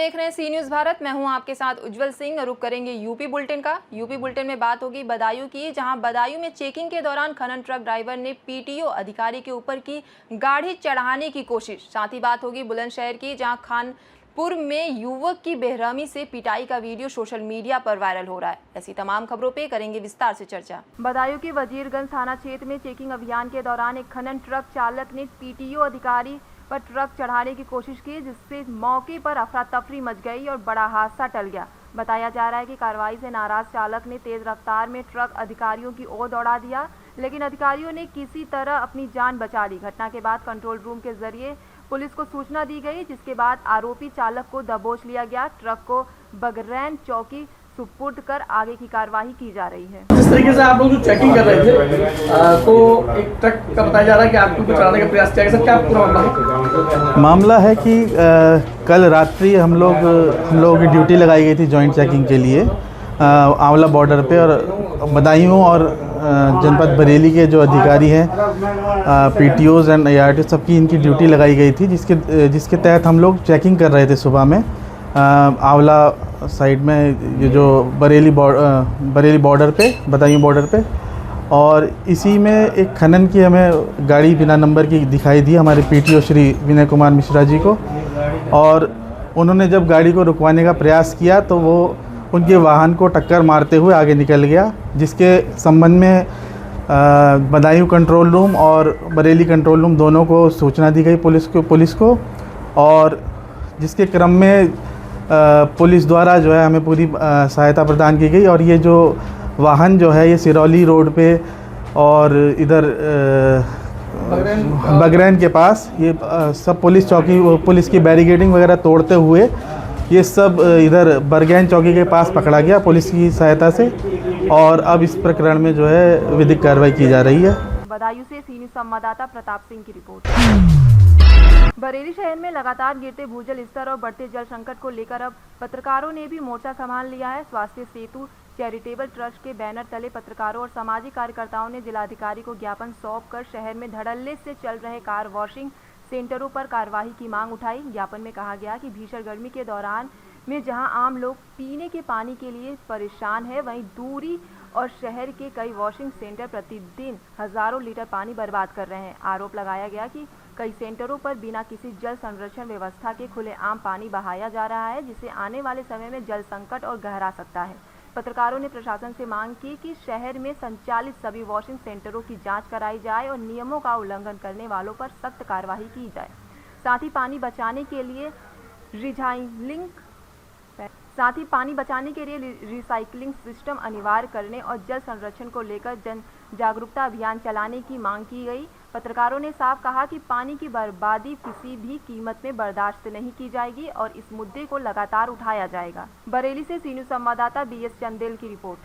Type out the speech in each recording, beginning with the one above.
देख रहे हैं सी न्यूज़ भारत। मैं हूं आपके साथ उज्जवल सिंह। रुक करेंगे यूपी बुलेटिन का। यूपी बुलेटिन में बात होगी बदायूं की, जहां बदायूं में चेकिंग के दौरान खनन ट्रक ड्राइवर ने पीटीओ अधिकारी के ऊपर की गाड़ी चढ़ाने की कोशिश। साथ ही बात होगी बुलंदशहर की, जहां खानपुर में युवक की बेरहमी से पिटाई का वीडियो सोशल मीडिया पर वायरल हो रहा है। ऐसी तमाम खबरों पे करेंगे विस्तार से चर्चा। बदायूं के वजीरगंज थाना क्षेत्र में चेकिंग अभियान के दौरान एक खनन ट्रक चालक ने पीटीओ अधिकारी पर ट्रक चढ़ाने की कोशिश की, जिससे मौके पर अफरा तफरी मच गई और बड़ा हादसा टल गया। बताया जा रहा है कि कार्रवाई से नाराज चालक ने तेज रफ्तार में ट्रक अधिकारियों की ओर दौड़ा दिया, लेकिन अधिकारियों ने किसी तरह अपनी जान बचा ली। घटना के बाद कंट्रोल रूम के जरिए पुलिस को सूचना दी गई, जिसके बाद आरोपी चालक को दबोच लिया गया। ट्रक को बगरैन चौकी सुपुर्द कर आगे की कार्यवाही की जा रही है। जिस तरीके से आप लोग जो चेकिंग कर रहे थे तो एक ट्रक का बताया जा रहा है कि आपको कुछ चढ़ाने का प्रयास किया गया। सर, क्या पूरा मामला है कि कल रात्रि हम लोगों की ड्यूटी लगाई गई थी जॉइंट चेकिंग के लिए आंवला बॉर्डर पे, और बदायूं और जनपद बरेली के जो अधिकारी हैं पीटीओज एंड ART सबकी इनकी ड्यूटी लगाई गई थी, जिसके तहत हम लोग चेकिंग कर रहे थे सुबह में आंवला साइड में, ये जो बरेली बॉर्डर पे, बदायूं बॉर्डर पे। और इसी में एक खनन की हमें गाड़ी बिना नंबर की दिखाई दी हमारे पीटीओ श्री विनय कुमार मिश्रा जी को, और उन्होंने जब गाड़ी को रुकवाने का प्रयास किया तो वो उनके वाहन को टक्कर मारते हुए आगे निकल गया, जिसके संबंध में बदायूं कंट्रोल रूम और बरेली कंट्रोल रूम दोनों को सूचना दी गई पुलिस को, और जिसके क्रम में पुलिस द्वारा जो है हमें पूरी सहायता प्रदान की गई। और ये जो वाहन जो है ये सिरौली रोड पे और इधर बगरैन के पास ये सब पुलिस की बैरिकेडिंग वगैरह तोड़ते हुए ये सब इधर बरगैन चौकी के पास पकड़ा गया पुलिस की सहायता से, और अब इस प्रकरण में जो है विधिक कार्रवाई की जा रही है। बदायूं से सी न्यूज़ संवाददाता प्रताप सिंह की रिपोर्ट। बरेली शहर में लगातार गिरते भूजल स्तर और बढ़ते जल संकट को लेकर अब पत्रकारों ने भी मोर्चा संभाल लिया है। स्वास्थ्य सेतु चैरिटेबल ट्रस्ट के बैनर तले पत्रकारों और सामाजिक कार्यकर्ताओं ने जिलाधिकारी को ज्ञापन सौंपकर शहर में धड़ल्ले से चल रहे कार वॉशिंग सेंटरों पर कार्यवाही की मांग उठाई। ज्ञापन में कहा गया कि भीषण गर्मी के दौरान में जहां आम लोग पीने के पानी के लिए परेशान है, वहीं दूरी और शहर के कई वॉशिंग सेंटर प्रतिदिन हजारों लीटर पानी बर्बाद कर रहे हैं। आरोप लगाया गया कि कई सेंटरों पर बिना किसी जल संरक्षण व्यवस्था के खुलेआम पानी बहाया जा रहा है, जिससे आने वाले समय में जल संकट और गहरा सकता है। पत्रकारों ने प्रशासन से मांग की कि शहर में संचालित सभी वॉशिंग सेंटरों की जांच कराई जाए और नियमों का उल्लंघन करने वालों पर सख्त कार्रवाई की जाए। साथ ही पानी बचाने के लिए रिसाइकलिंग सिस्टम अनिवार्य करने और जल संरक्षण को लेकर जन जागरूकता अभियान चलाने की मांग की गई। पत्रकारों ने साफ कहा कि पानी की बर्बादी किसी भी कीमत में बर्दाश्त नहीं की जाएगी और इस मुद्दे को लगातार उठाया जाएगा। बरेली से सी न्यूज़ संवाददाता BS चंदेल की रिपोर्ट।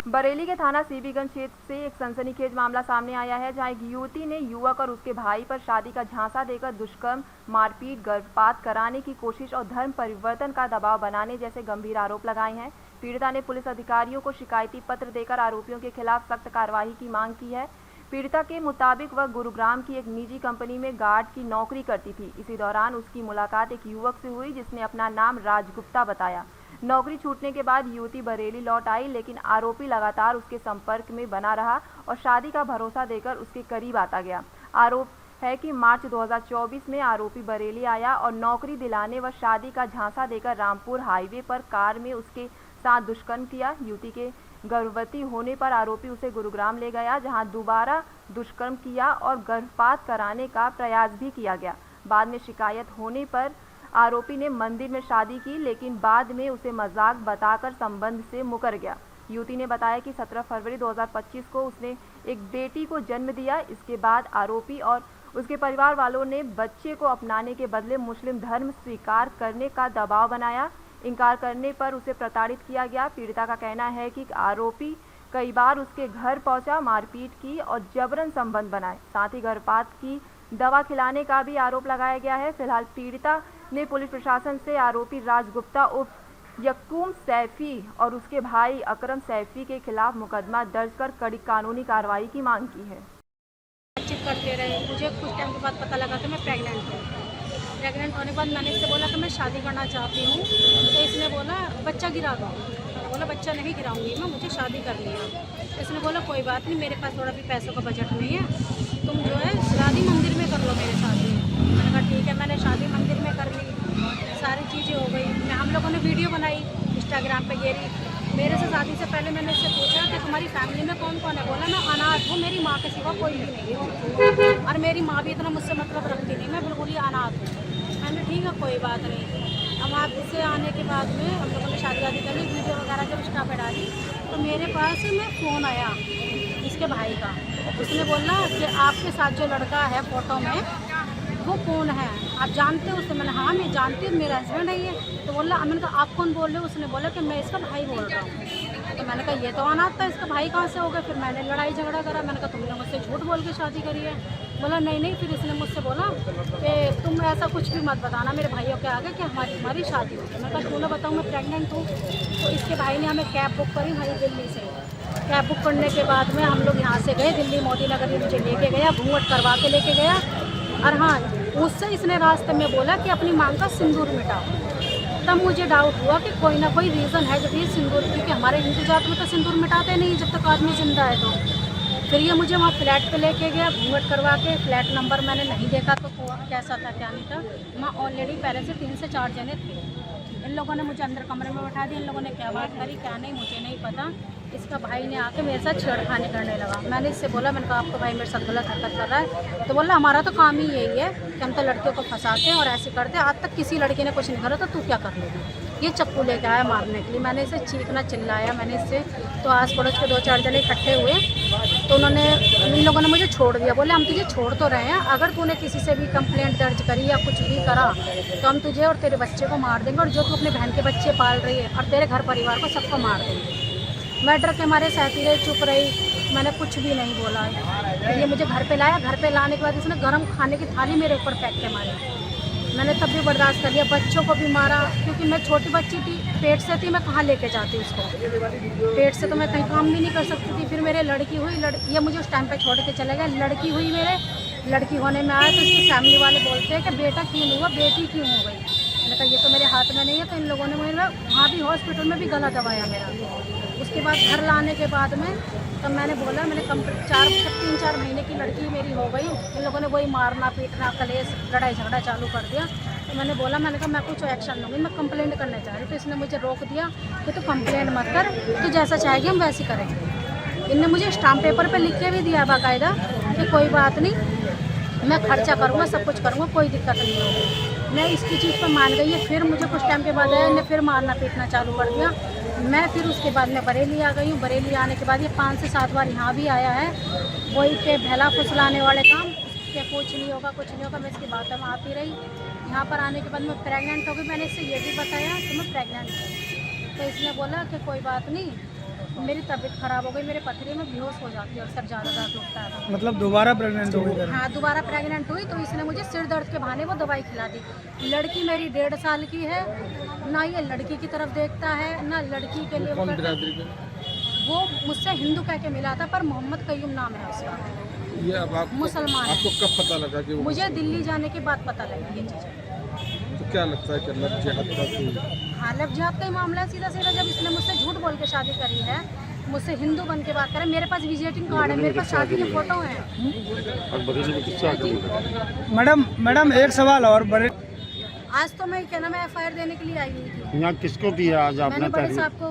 बरेली के थाना सीबीगंज क्षेत्र से एक सनसनीखेज मामला सामने आया है, जहां एक युवती ने युवक और उसके भाई पर शादी का झांसा देकर दुष्कर्म, मारपीट, गर्भपात कराने की कोशिश और धर्म परिवर्तन का दबाव बनाने जैसे गंभीर आरोप लगाए हैं। पीड़िता ने पुलिस अधिकारियों को शिकायती पत्र देकर आरोपियों के खिलाफ सख्त कार्रवाई की मांग की है। पीड़िता के मुताबिक वह गुरुग्राम की एक निजी कंपनी में गार्ड की नौकरी करती थी। इसी दौरान उसकी मुलाकात एक युवक से हुई, जिसने अपना नाम राजगुप्ता बताया। नौकरी छूटने के बाद युवती बरेली लौट आई, लेकिन आरोपी लगातार उसके संपर्क में बना रहा और शादी का भरोसा देकर उसके करीब आता गया। आरोप है कि मार्च 2024 में आरोपी बरेली आया और नौकरी दिलाने व शादी का झांसा देकर रामपुर हाईवे पर कार में उसके साथ दुष्कर्म किया। युवती के गर्भवती होने पर आरोपी उसे गुरुग्राम ले गया, जहां दोबारा दुष्कर्म किया और गर्भपात कराने का प्रयास भी किया गया। बाद में शिकायत होने पर आरोपी ने मंदिर में शादी की, लेकिन बाद में उसे मजाक बताकर संबंध से मुकर गया। युवती ने बताया कि 17 फरवरी 2025 को उसने एक बेटी को जन्म दिया। इसके बाद आरोपी और उसके परिवार वालों ने बच्चे को अपनाने के बदले मुस्लिम धर्म स्वीकार करने का दबाव बनाया। इनकार करने पर उसे प्रताड़ित किया गया। पीड़िता का कहना है कि आरोपी कई बार उसके घर पहुंचा, मारपीट की और जबरन संबंध बनाए। साथ ही गर्भपात की दवा खिलाने का भी आरोप लगाया गया है। फिलहाल पीड़िता ने पुलिस प्रशासन से आरोपी राजगुप्ता उर्फ यक्कूम सैफी और उसके भाई अकरम सैफी के खिलाफ मुकदमा दर्ज कर कड़ी कानूनी कार्रवाई की मांग की है। बातचीत करते रहे। मुझे कुछ टाइम के बाद पता लगा कि मैं प्रेग्नेंट हूँ। प्रेग्नेंट होने के बाद मैंने इससे बोला कि मैं शादी करना चाहती हूँ, तो इसने बोला बच्चा गिरा दो। मैंने बोला बच्चा नहीं गिराऊंगी मैं, मुझे शादी करनी है। तो इसने बोला कोई बात नहीं, मेरे पास थोड़ा भी पैसों का बजट नहीं है, तुम जो है शादी मंदिर में कर लो मेरे शादी। मैंने कहा ठीक है, मैंने शादी मंदिर में कर ली, सारी चीज़ें हो गई। हम लोगों ने वीडियो बनाई इंस्टाग्राम पे गेरी। मेरे से शादी से पहले मैंने इससे पूछा कि तुम्हारी फैमिली में कौन कौन है। बोला मैं अनाथ हूँ, मेरी माँ के सिवा कोई भी नहीं है, और मेरी माँ भी इतना मुझसे मतलब रखती नहीं, मैं बिल्कुल ही अनाथ हूँ। मैंने ठीक है कोई बात नहीं। अब आप इससे आने के बाद में हम लोगों ने शादी वादी कर ली, वीडियो वगैरह जब इंस्टा पे डाली तो मेरे पास में फ़ोन आया इसके भाई का। उसने बोला कि आपके साथ जो लड़का है फ़ोटो में वो कौन है, आप जानते हो उससे? मैंने हाँ मैं जानती हूँ, मेरा हस्बैंड है ये। तो बोला, मैंने कहा आप कौन बोल रहे हो? उसने बोला कि मैं इसका भाई बोल रहा हूँ। तो मैंने कहा ये तो अनाथ था, इसका भाई कहाँ से हो गया? फिर मैंने लड़ाई झगड़ा करा, मैंने कहा तुमने मुझसे झूठ बोल के शादी करी है। बोला नहीं। फिर इसने मुझसे बोला कि तुम ऐसा कुछ भी मत बताना मेरे भाइयों के आगे कि हमारी शादी हो गई। मैं कहा क्यों ना बताऊँ, मैं प्रेग्नेंट हूँ। तो इसके भाई ने हमें कैब बुक करी भाई दिल्ली से। कैब बुक करने के बाद में हम लोग यहाँ से गए दिल्ली, मोदी नगर मुझे लेके गया, घूंघट करवा के लेके गया। और हाँ, उससे इसने रास्ते में बोला कि अपनी मांग का सिंदूर मिटाओ। तब मुझे डाउट हुआ कि कोई ना कोई रीज़न है जब ये सिंदूर, क्योंकि हमारे हिंदू जात में तो सिंदूर मिटाते नहीं जब तक आदमी जिंदा है। तो फिर ये मुझे वहाँ फ्लैट पे लेके गया, घूंघट करवा के। फ्लैट नंबर मैंने नहीं देखा तो कैसा था क्या नहीं था। वहाँ ऑलरेडी पहले से 3 से 4 जने थे। इन लोगों ने मुझे अंदर कमरे में बैठा दिया। इन लोगों ने क्या बात करी क्या नहीं मुझे नहीं पता। इसका भाई ने आके मेरे साथ छेड़खानी करने लगा। मैंने इससे बोला, मैंने कहा आपका भाई मेरे साथ गलत हरकत कर रहा है। तो बोला हमारा तो काम ही यही है कि हम तो लड़कियों को फंसाते हैं और ऐसे करते हैं, आज तक किसी लड़की ने कुछ नहीं करा तो तू क्या कर लेगी। ये चक्कू लेके आया मारने के लिए। मैंने इसे चीखना चिल्लाया, मैंने इससे तो आस पड़ोस के 2-4 जने इकट्ठे हुए। तो उन्होंने इन लोगों ने मुझे छोड़ दिया। बोले हम तुझे छोड़ तो रहे हैं, अगर तूने किसी से भी कंप्लेंट दर्ज करी या कुछ भी करा तो हम तुझे और तेरे बच्चे को मार देंगे, और जो तू अपने बहन के बच्चे पाल रही है और तेरे घर परिवार को सबको मार देंगे। मैं डर के मारे सहती रही, चुप रही, मैंने कुछ भी नहीं बोला। ये मुझे घर पे लाया, घर पे लाने के बाद इसने गर्म खाने की थाली मेरे ऊपर फेंक के मारी। मैंने तब भी बर्दाश्त कर लिया, बच्चों को भी मारा, क्योंकि मैं छोटी बच्ची थी, पेट से थी, मैं कहाँ लेके जाती उसको। पेट से तो मैं कहीं काम भी नहीं कर सकती थी। फिर मेरे लड़की हुई, ये मुझे उस टाइम पे छोड़ के चले गए। लड़की हुई मेरे, लड़की होने में आया तो इसकी फैमिली वाले बोलते हैं कि बेटा क्यों नहीं हुआ, बेटी क्यों हो गई। मैंने कहा ये तो मेरे हाथ में नहीं है। तो इन लोगों ने मुझे वहाँ भी हॉस्पिटल में भी गला दबाया मेरा। उसके बाद घर लाने के बाद में तब मैंने बोला, मैंने 3-4 महीने की लड़की मेरी हो गई। इन लोगों ने वही मारना पीटना कलेश लड़ाई झगड़ा चालू कर दिया। तो मैंने बोला, मैंने कहा मैं कुछ एक्शन लूँगी, मैं कंप्लेंट करने चाह रही। तो इसने मुझे रोक दिया कि तू कंप्लेंट मत कर, तो जैसा चाहेगी हम वैसे करेंगे। इनने मुझे स्टाम्प पेपर पे लिख के भी दिया बाकायदा कि कोई बात नहीं, मैं खर्चा करूँगा, सब कुछ करूँगा, कोई दिक्कत नहीं होगी। मैं इसकी चीज़ पर मान गई है। फिर मुझे कुछ टाइम के बाद आया, इन्हें फिर मारना पीटना चालू कर दिया। मैं फिर उसके बाद में बरेली आ गई हूँ। बरेली आने के बाद ये 5 से 7 बार यहाँ भी आया है, वही के भैला फुसलाने वाले काम कि कुछ नहीं होगा कुछ नहीं होगा। मैं इसकी बातों में आती रही। यहाँ पर आने के बाद मैं प्रेग्नेंट हो गई। मैंने इससे ये भी बताया कि मैं प्रेग्नेंट हूँ। तो इसने बोला कि कोई बात नहीं, मेरी तबीयत ख़राब हो गई, मेरे पथरी में बेहोश हो जाती है और सर ज़्यादा दर्द उठता है। मतलब दोबारा प्रेग्नेंट हो गई? हाँ, दोबारा प्रेग्नेंट हुई। तो इसने मुझे सिर दर्द के बहाने वो दवाई खिला दी। लड़की मेरी 1.5 साल की है, ना ये लड़की की तरफ देखता है ना लड़की के लिए। वो मुझसे हिंदू कह के मिला था, पर मोहम्मद कयूम नाम है उसका। ये अब मुसलमान है। आपको कब पता लगा कि मुझे दिल्ली जाने के बाद पता लगी ये चीज़। तो क्या लगता है कि लव जिहाद का कोई? हाँ, लव जिहाद का ही मामला है सीधा सीधा। जब इसने मुझसे झूठ बोल के शादी करी है, मुझसे हिंदू बन के बात करे, मेरे पास विजिटिंग कार्ड है, मेरे पास शादी की फोटो है। मैडम एक सवाल और आज तो मैं क्या नाम है FIR देने के लिए आई हुई थी। यहाँ किसको दिया आज आपने? मैंने बड़े साहब को,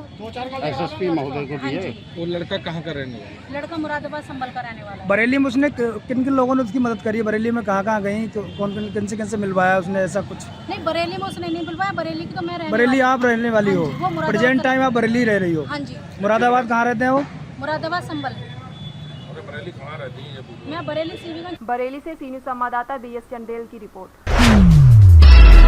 SSP महोदय को हाँ दिए? जी। वो लड़का कहाँ का रहने वाला है? लड़का मुरादाबाद संभल का रहने वाला है। बरेली में उसने किन किन लोगों ने उसकी मदद करी है? बरेली में कहाँ कहाँ गई, तो कौन किन से मिलवाया उसने, ऐसा कुछ? नहीं, बरेली में उसने नहीं मिलवाया। बरेली की तो मैं रहने बरेली वाली आप रहने वाली हो? हाँ जी, वो मुरादाबाद प्रेजेंट का- टाइम आप बरेली रह रही हो? हाँ जी। मुरादाबाद कहाँ रहते हैं वो? मुरादाबाद संभल। मैं बरेली सीवीगंज। बरेली से सीनियर संवाददाता BS चंदेल की रिपोर्ट।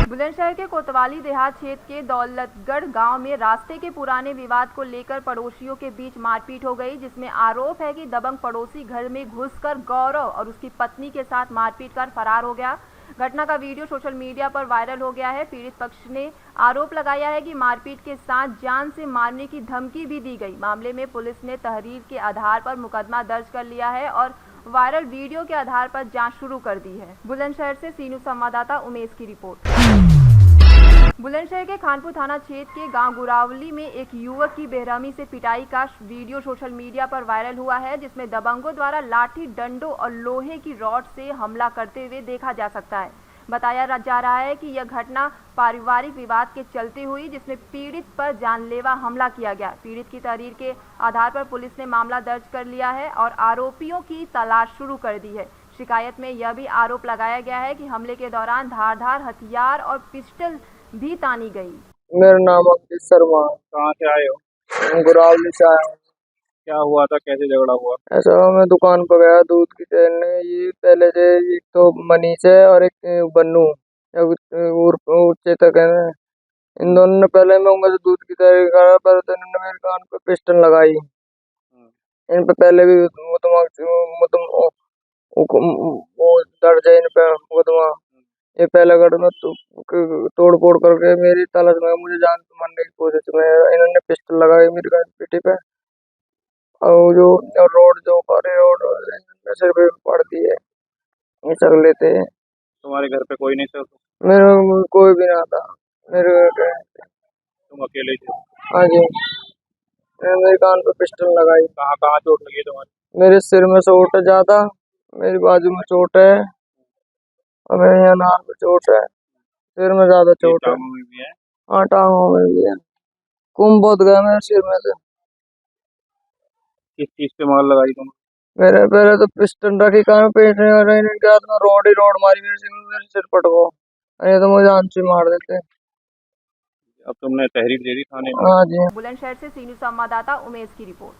बुलंदशहर के कोतवाली देहात क्षेत्र के दौलतगढ़ गांव में रास्ते के पुराने विवाद को लेकर पड़ोसियों के बीच मारपीट हो गई, जिसमें आरोप है कि दबंग पड़ोसी घर में घुसकर गौरव और उसकी पत्नी के साथ मारपीट कर फरार हो गया। घटना का वीडियो सोशल मीडिया पर वायरल हो गया है। पीड़ित पक्ष ने आरोप लगाया है कि मारपीट के साथ जान से मारने की धमकी भी दी गई। मामले में पुलिस ने तहरीर के आधार पर मुकदमा दर्ज कर लिया है और वायरल वीडियो के आधार पर जांच शुरू कर दी है। बुलंदशहर से सी न्यूज़ संवाददाता उमेश की रिपोर्ट। बुलंदशहर के खानपुर थाना क्षेत्र के गांव गुरावली में एक युवक की बेरहमी से पिटाई का वीडियो सोशल मीडिया पर वायरल हुआ है, जिसमें दबंगों द्वारा लाठी, डंडों और लोहे की रॉड से हमला करते हुए देखा जा सकता है। बताया जा रहा है कि यह घटना पारिवारिक विवाद के चलते हुई, जिसमें पीड़ित पर जानलेवा हमला किया गया। पीड़ित की तहरीर के आधार पर पुलिस ने मामला दर्ज कर लिया है और आरोपियों की तलाश शुरू कर दी है। शिकायत में यह भी आरोप लगाया गया है कि हमले के दौरान धारदार हथियार और पिस्टल भी तानी गई। मेरा नाम अंकित शर्मा। कहाँ से आए हो? गुरावली से आया हूँ। क्या हुआ था, कैसे झगड़ा हुआ? ऐसा मैं दुकान पर गया दूध की चैन। ये पहले से एक तो मनीष है और एक बन्नू चेतक है। इन दोनों ने पहले मैं उनका दूध की तैयारी करा, पर तो इन्होंने मेरे कान पे पिस्टल लगाई। इन पे पहले भी वो दर्ज है इन पे मुकदमा। ये पहले घटना तोड़ फोड़ करके मेरी तलाश में मुझे जान मारने की कोशिश में इन्होंने पिस्टल लगाई मेरी पीठी पे, और जो रोड जो रोड सिर पे पड़ दी है। ये चल लेते हैं। तुम्हारे घर पे कोई नहीं था? मेरे कोई भी ना था। मेरे तुम अकेले थे? हाँ जी। मेरे कान पे पिस्टल लगाई। कहाँ कहाँ चोट लगी तुम्हारी? मेरे सिर में चोट है ज्यादा, मेरी बाजू में चोट है और मेरे यहाँ नाक पे चोट है। सिर में ज्यादा चोट है। टांगों में भी है? हाँ, टांगों में भी है। कुम बहुत गया मेरे सिर में से। किस चीज पे मार लगाई तुम? मेरे पहले तो पिस्टल रखी कान पे, इनके हाथ में रोड मारी मेरे सिर पट को। ये तो मुझे जान से मार देते। अब तुमने तहरीर दे दी थाने में? हाँ जी। बुलंदशहर से सी न्यूज़ संवाददाता उमेश की रिपोर्ट।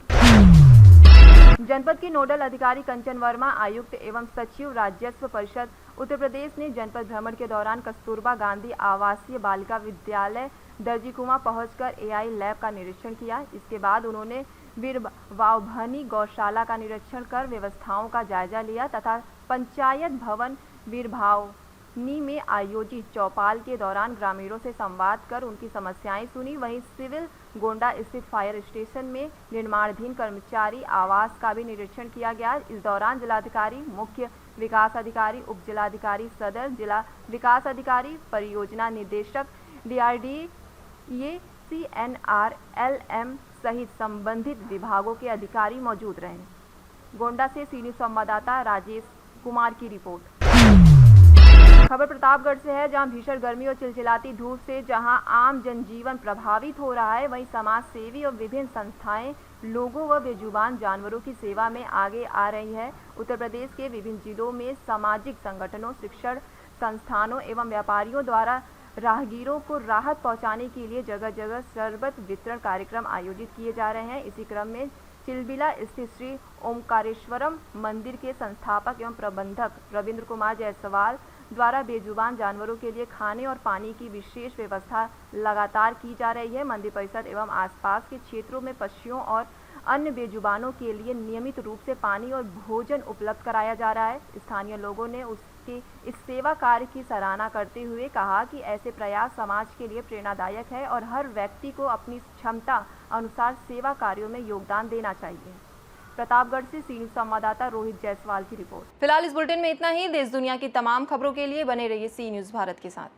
जनपद की नोडल अधिकारी कंचन वर्मा, आयुक्त एवं सचिव राजस्व परिषद उत्तर प्रदेश ने जनपद भ्रमण के दौरान कस्तूरबा गांधी आवासीय बालिका विद्यालय दर्जीकुआं पहुंचकर एआई लैब का निरीक्षण किया। इसके बाद उन्होंने वीरवावभनी गौशाला का निरीक्षण कर व्यवस्थाओं का जायजा लिया तथा पंचायत भवन वीरभावनी में आयोजित चौपाल के दौरान ग्रामीणों से संवाद कर उनकी समस्याएं सुनी। वहीं सिविल गोंडा स्थित फायर स्टेशन में निर्माणाधीन कर्मचारी आवास का भी निरीक्षण किया गया। इस दौरान जिलाधिकारी, मुख्य विकास अधिकारी, उप जिलाधिकारी सदर, जिला विकास अधिकारी, परियोजना निदेशक, DRDA, CNR, LM सहित संबंधित विभागों के अधिकारी मौजूद रहे। गोंडा से सी न्यूज़ संवाददाता राजेश कुमार की रिपोर्ट। खबर प्रतापगढ़ से है, जहां भीषण गर्मी और चिलचिलाती धूप से जहां आम जनजीवन प्रभावित हो रहा है, वहीं समाज सेवी और विभिन्न संस्थाएं लोगों व बेजुबान जानवरों की सेवा में आगे आ रही है। उत्तर प्रदेश के विभिन्न जिलों में सामाजिक संगठनों, शिक्षण संस्थानों एवं व्यापारियों द्वारा राहगीरों को राहत पहुंचाने के लिए जगह जगह शरबत वितरण कार्यक्रम आयोजित किए जा रहे हैं। इसी क्रम में चिलबिला स्थित श्री ओमकारेश्वरम मंदिर के संस्थापक एवं प्रबंधक रविंद्र कुमार जायसवाल द्वारा बेजुबान जानवरों के लिए खाने और पानी की विशेष व्यवस्था लगातार की जा रही है। मंदिर परिसर एवं आसपास के क्षेत्रों में पशुओं और अन्य बेजुबानों के लिए नियमित रूप से पानी और भोजन उपलब्ध कराया जा रहा है। स्थानीय लोगों ने उसके इस सेवा कार्य की सराहना करते हुए कहा कि ऐसे प्रयास समाज के लिए प्रेरणादायक है और हर व्यक्ति को अपनी क्षमता अनुसार सेवा कार्यों में योगदान देना चाहिए। प्रतापगढ़ से सी न्यूज़ संवाददाता रोहित जायसवाल की रिपोर्ट। फिलहाल इस बुलेटिन में इतना ही। देश दुनिया की तमाम खबरों के लिए बने रहिए सी न्यूज़ भारत के साथ।